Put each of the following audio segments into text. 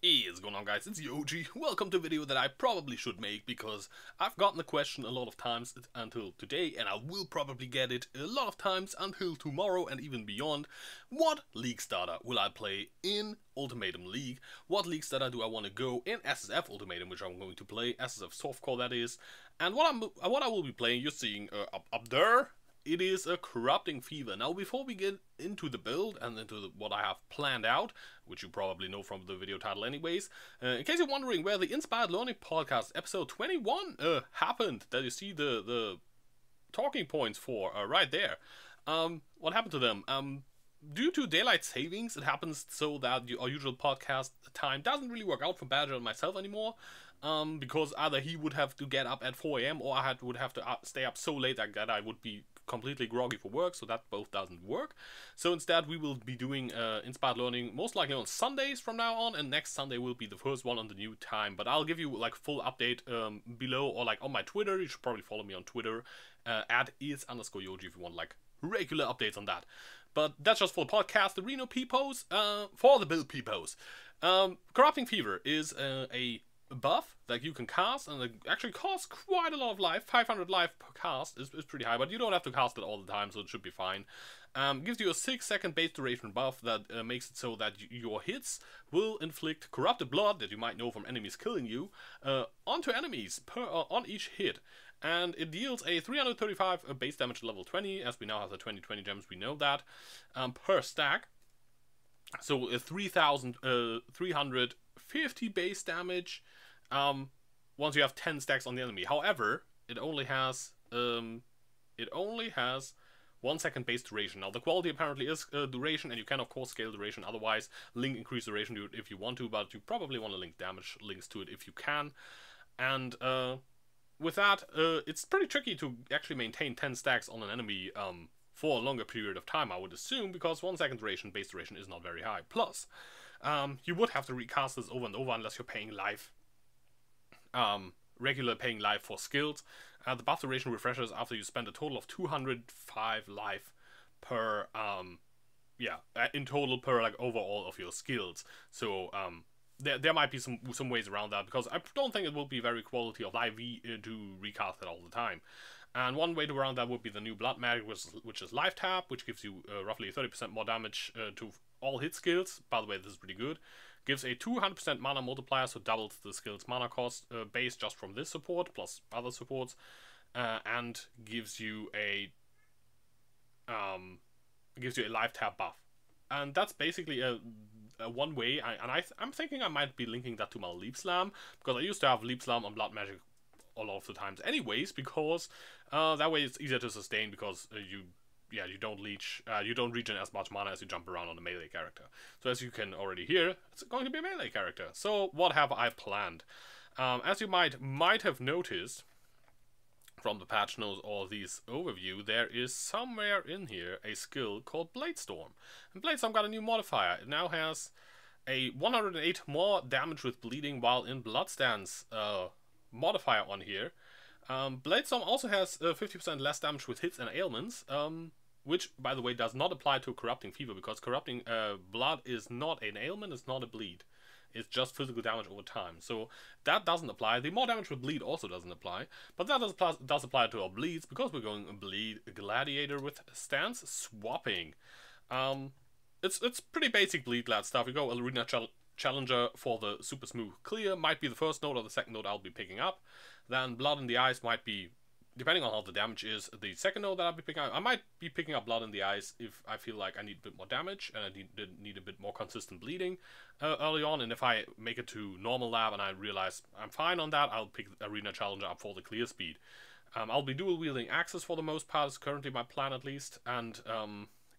Hey, what's going on, guys? It's Yoji. Welcome to a video that I probably should make because I've gotten the question a lot of times until today, and I will probably get it a lot of times until tomorrow and even beyond. What League starter will I play in Ultimatum League? What League starter do I want to go in SSF Ultimatum, which I'm going to play, SSF Softcore that is, and what I will be playing, you're seeing up there. It is a Corrupting Fever. Now, before we get into the build and into what I have planned out, which you probably know from the video title anyways, in case you're wondering where the Inspired Learning Podcast episode 21 happened, that you see the talking points for right there. What happened to them? Due to daylight savings, it happens so that our usual podcast time doesn't really work out for Badger and myself anymore. Because either he would have to get up at 4 AM or I would have to stay up so late that I would be completely groggy for work, so that both doesn't work. So instead we will be doing Inspired Learning most likely on Sundays from now on, and next Sunday will be the first one on the new time. But I'll give you like full update below, or like on my Twitter. You should probably follow me on Twitter at is_Yoji if you want like regular updates on that. But that's just for the podcast. The Reno P-Pose, for the build P-Pose. Corrupting Fever is a buff that you can cast, and it actually costs quite a lot of life. 500 life per cast is pretty high, but you don't have to cast it all the time, so it should be fine. Gives you a 6-second base duration buff that makes it so that your hits will inflict corrupted blood that you might know from enemies killing you onto enemies on each hit. And it deals a 335 base damage at level 20, as we now have the 20/20 gems, we know that, per stack. So 3,350 base damage once you have 10 stacks on the enemy. However, it only has 1 second base duration. Now the quality apparently is duration, and you can of course scale duration. Otherwise, link increase duration if you want to, but you probably want to link damage links to it if you can. And with that, it's pretty tricky to actually maintain 10 stacks on an enemy for a longer period of time, I would assume, because 1 second duration, base duration, is not very high. Plus, you would have to recast this over and over unless you're paying life. Regular paying life for skills. The buff duration refreshes after you spend a total of 205 life per, in total per like overall of your skills. So, there might be some ways around that, because I don't think it will be very quality of life to recast it all the time. And one way to around that would be the new blood magic, which is life tap, which gives you roughly 30% more damage to all hit skills. By the way, this is pretty good. Gives a 200% mana multiplier, so doubles the skill's mana cost base just from this support plus other supports, and gives you a life tap buff. And that's basically a one way. I'm thinking I might be linking that to my Leap Slam, because I used to have Leap Slam on blood magic a lot of the times anyways, because that way it's easier to sustain, because you don't regen as much mana as you jump around on a melee character. So as you can already hear, it's going to be a melee character. So what have I planned? As you might have noticed from the patch notes or these overview, there is somewhere in here a skill called Bladestorm. And Bladestorm got a new modifier. It now has a 108 more damage with bleeding while in blood stance modifier on here. Bladestorm also has 50% less damage with hits and ailments, which, by the way, does not apply to Corrupting Fever, because Corrupting Blood is not an ailment, it's not a bleed. It's just physical damage over time. So that doesn't apply. The more damage with bleed also doesn't apply. But that does apply to our bleeds, because we're going bleed Gladiator with stance swapping. It's pretty basic bleed glad stuff. You go Arena Challenger for the super smooth clear. Might be the first node or the second node I'll be picking up. Then Blood in the Eyes might be, depending on how the damage is, the second node that I'll be picking up. I might be picking up Blood in the Eyes if I feel like I need a bit more damage and I need a bit more consistent bleeding early on. And if I make it to normal lab and I realize I'm fine on that, I'll pick Arena Challenger up for the clear speed. I'll be dual wielding Axes for the most part, is currently my plan at least, and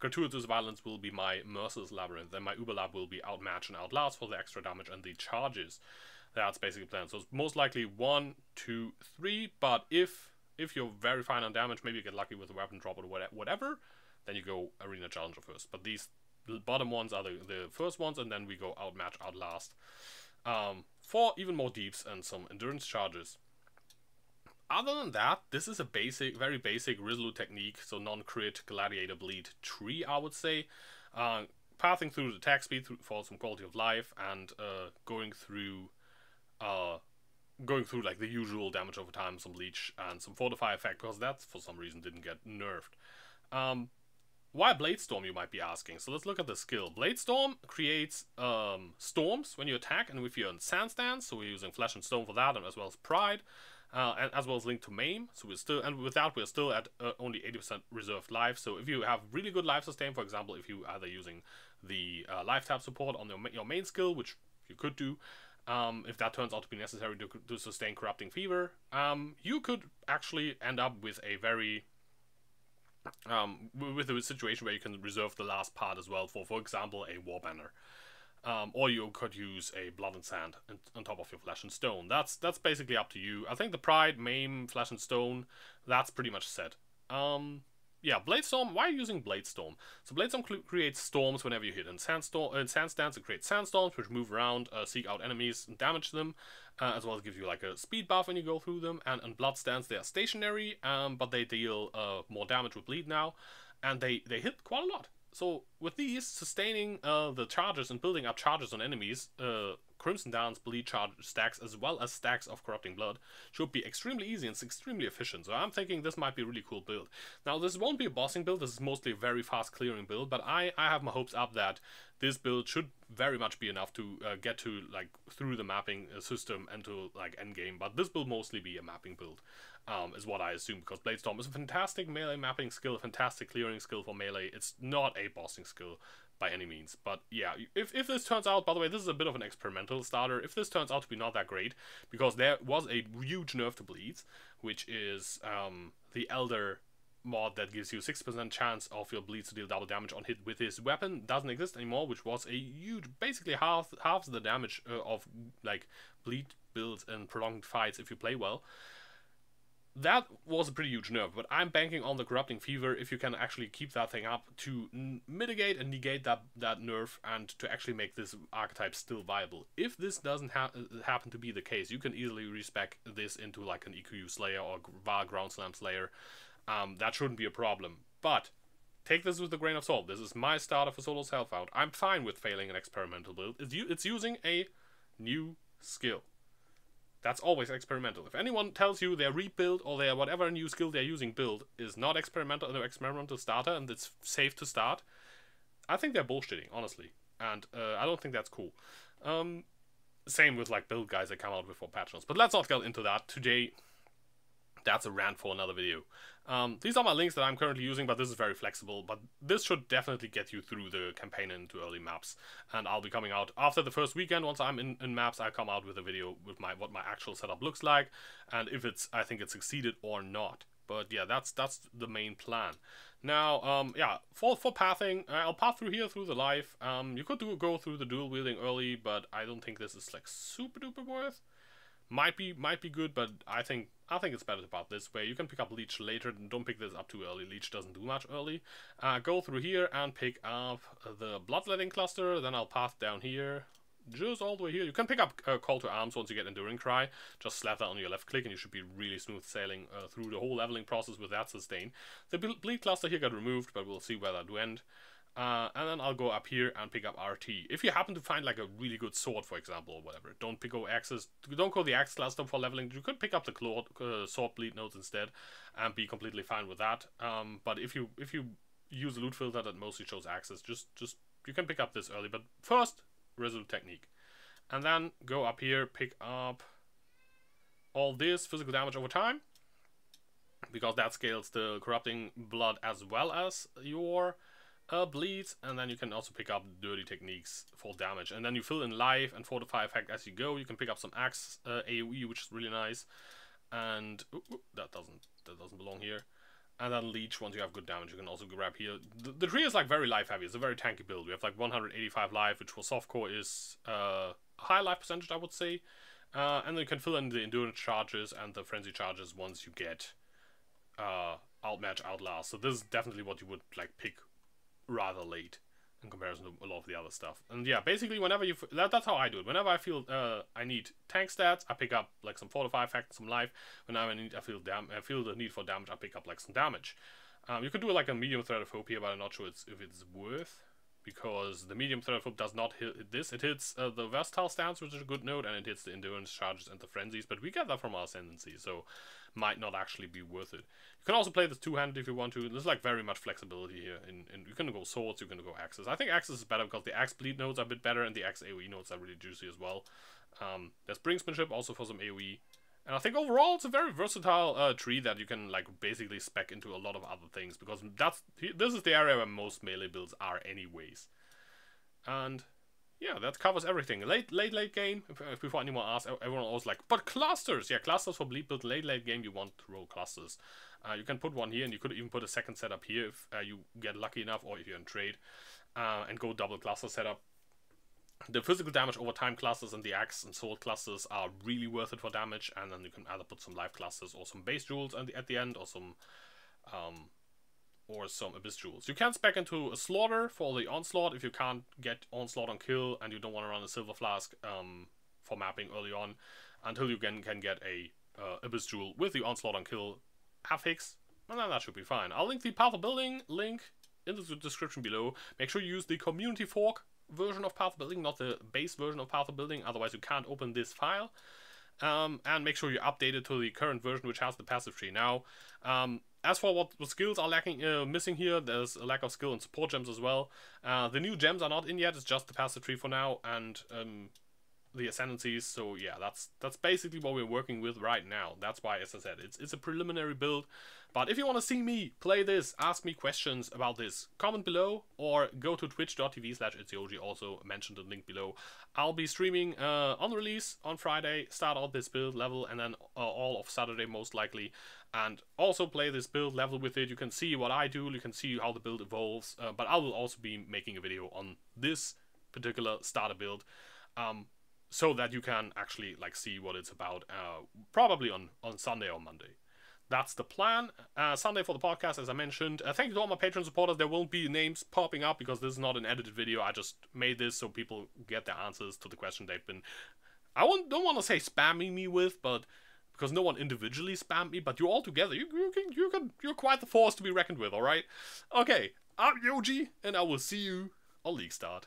Gratuitous Violence will be my Merciless Labyrinth, and my Uber Lab will be Outmatch and Outlast for the extra damage and the charges. That's basically the plan. So it's most likely 1, 2, 3, but if you're very fine on damage, maybe you get lucky with a weapon drop or whatever, then you go Arena Challenger first. But these bottom ones are the first ones, and then we go Outmatch, Outlast for even more deeps and some endurance charges. Other than that, this is a very basic Resolute technique, so non-crit Gladiator bleed tree, I would say. pathing through the attack speed for some quality of life, and going through like the usual damage over time, some leech and some fortify effect, because that for some reason didn't get nerfed. Why Bladestorm, you might be asking? So let's look at the skill. Bladestorm creates storms when you attack, and if you're in Sand Stance, so we're using Flesh and Stone for that, and as well as Pride, and as well as Link to Maim. So we're still, and with that we're still at only 80% reserved life. So if you have really good life sustain, for example, if you either using the life tap support on your main skill, which you could do, if that turns out to be necessary to sustain Corrupting Fever, you could actually end up with a very with a situation where you can reserve the last part as well for example, a War Banner. Or you could use a Blood and Sand on top of your Flesh and Stone. That's basically up to you. I think the Pride, Maim, Flesh and Stone, that's pretty much set. Yeah, Bladestorm. Why are you using Bladestorm? So Bladestorm creates storms whenever you hit. In Sand Stance, it creates sandstorms which move around, seek out enemies, and damage them, as well as give you like a speed buff when you go through them. And on Blood Stance, they are stationary, but they deal more damage with bleed now, and they hit quite a lot. So with these, sustaining the charges and building up charges on enemies, Crimson Dance bleed charge stacks as well as stacks of Corrupting Blood should be extremely easy and it's extremely efficient. So I'm thinking this might be a really cool build. Now this won't be a bossing build, this is mostly a very fast clearing build, but I have my hopes up that this build should very much be enough to get to like through the mapping system and to like endgame, but this will mostly be a mapping build. Is what I assume, because Bladestorm is a fantastic melee mapping skill, a fantastic clearing skill for melee. It's not a bossing skill by any means, but yeah, if this turns out, by the way, this is a bit of an experimental starter, if this turns out to be not that great, because there was a huge nerf to bleeds, which is the Elder mod that gives you 6% chance of your bleeds to deal double damage on hit with his weapon, doesn't exist anymore, which was a huge, basically halves the damage of like bleed builds and prolonged fights if you play well. That was a pretty huge nerf, but I'm banking on the Corrupting Fever if you can actually keep that thing up to mitigate and negate that nerf and to actually make this archetype still viable. If this doesn't happen to be the case, you can easily respec this into like an EQ Slayer or VAR Ground Slam Slayer. That shouldn't be a problem, but take this with a grain of salt. This is my starter for solo self-found. I'm fine with failing an experimental build. It's using a new skill. That's always experimental. If anyone tells you their rebuild or their whatever new skill they're using build is not experimental, an experimental starter, and it's safe to start, I think they're bullshitting, honestly. And I don't think that's cool. Same with like build guys that come out before patch notes. But let's not get into that today. That's a rant for another video. These are my links that I'm currently using, but this is very flexible. But this should definitely get you through the campaign into early maps. And I'll be coming out after the first weekend. Once I'm in maps, I'll come out with a video with what my actual setup looks like, and if I think it succeeded or not. But yeah, that's the main plan. Now, yeah, for pathing, I'll path through here through the life. You could go through the dual wielding early, but I don't think this is like super duper worth. Might be good, but I think it's better to path this way. You can pick up Leech later, don't pick this up too early. Leech doesn't do much early. Go through here and pick up the Bloodletting Cluster, then I'll path down here, just all the way here. You can pick up Call to Arms once you get Enduring Cry. Just slap that on your left click and you should be really smooth sailing through the whole leveling process with that sustain. The Bleed Cluster here got removed, but we'll see where that went. And then I'll go up here and pick up RT. If you happen to find like a really good sword, for example, or whatever, don't go the Axe Cluster for leveling. You could pick up the sword bleed nodes instead and be completely fine with that. But if you use a loot filter that mostly shows axes, just you can pick up this early. But first, Resolute Technique, and then go up here, pick up all this physical damage over time, because that scales the Corrupting Blood as well as your bleeds, and then you can also pick up Dirty Techniques for damage, and then you fill in life and fortify effect as you go. You can pick up some axe AoE, which is really nice, and that doesn't belong here. And then Leech, once you have good damage, you can also grab here. The tree is like very life heavy. It's a very tanky build. We have like 185 life, which for softcore is high life percentage, I would say. And then you can fill in the endurance charges and the frenzy charges once you get outmatch, outlast. So this is definitely what you would like pick rather late in comparison to a lot of the other stuff. And yeah, basically whenever that's how I do it. Whenever I feel I need tank stats, I pick up like some fortify effect, some life. Whenever I feel the need for damage, I pick up like some damage. You could do like a medium threat of hope here, but I'm not sure if it's worth. because the medium threat fob does not hit this. It hits the versatile stance, which is a good note, and it hits the endurance charges and the frenzies, but we get that from our ascendancy, so might not actually be worth it. You can also play this two-handed if you want to. There's like very much flexibility here. You can go swords, you can go axes. I think axes is better because the axe bleed nodes are a bit better and the axe AoE nodes are really juicy as well. There's brinksmanship also for some AoE. And I think overall it's a very versatile tree that you can like basically spec into a lot of other things, because this is the area where most melee builds are anyways. And yeah, that covers everything. Late game, before anyone asks, everyone always like, but clusters! Yeah, clusters for bleed build. Late game you want to roll clusters. You can put one here, and you could even put a second setup here if you get lucky enough, or if you're in trade, and go double cluster setup. The physical damage over time clusters and the axe and sword clusters are really worth it for damage, and then you can either put some life clusters or some base jewels at the end, or some abyss jewels. You can spec into a slaughter for the onslaught if you can't get onslaught on kill and you don't want to run a silver flask for mapping early on, until you can get a abyss jewel with the onslaught on kill affix, and then that should be fine. I'll link the Path of Building link in the description below. Make sure you use the community fork version of Path of Building, not the base version of Path of Building, otherwise you can't open this file. And make sure you update it to the current version, which has the passive tree. Now, as for what skills are missing here, there's a lack of skill and support gems as well. The new gems are not in yet, it's just the passive tree for now, and the ascendancies. So yeah, that's basically what we're working with right now. That's why, as I said, it's a preliminary build. But if you want to see me play this, ask me questions about this, comment below, or go to twitch.tv/itsyoji, also mention the link below. I'll be streaming on release on Friday, start out this build level, and then all of Saturday most likely, and also play this build level with it. You can see what I do, you can see how the build evolves, but I will also be making a video on this particular starter build, so that you can actually like see what it's about, probably on Sunday or Monday. That's the plan. Sunday for the podcast, as I mentioned. Thank you to all my Patreon supporters. There won't be names popping up because this is not an edited video. I just made this so people get their answers to the question they've been, don't want to say spamming me with, but because no one individually spammed me, but you all together, you're quite the force to be reckoned with, alright? Okay, I'm Yoji, and I will see you on League Start.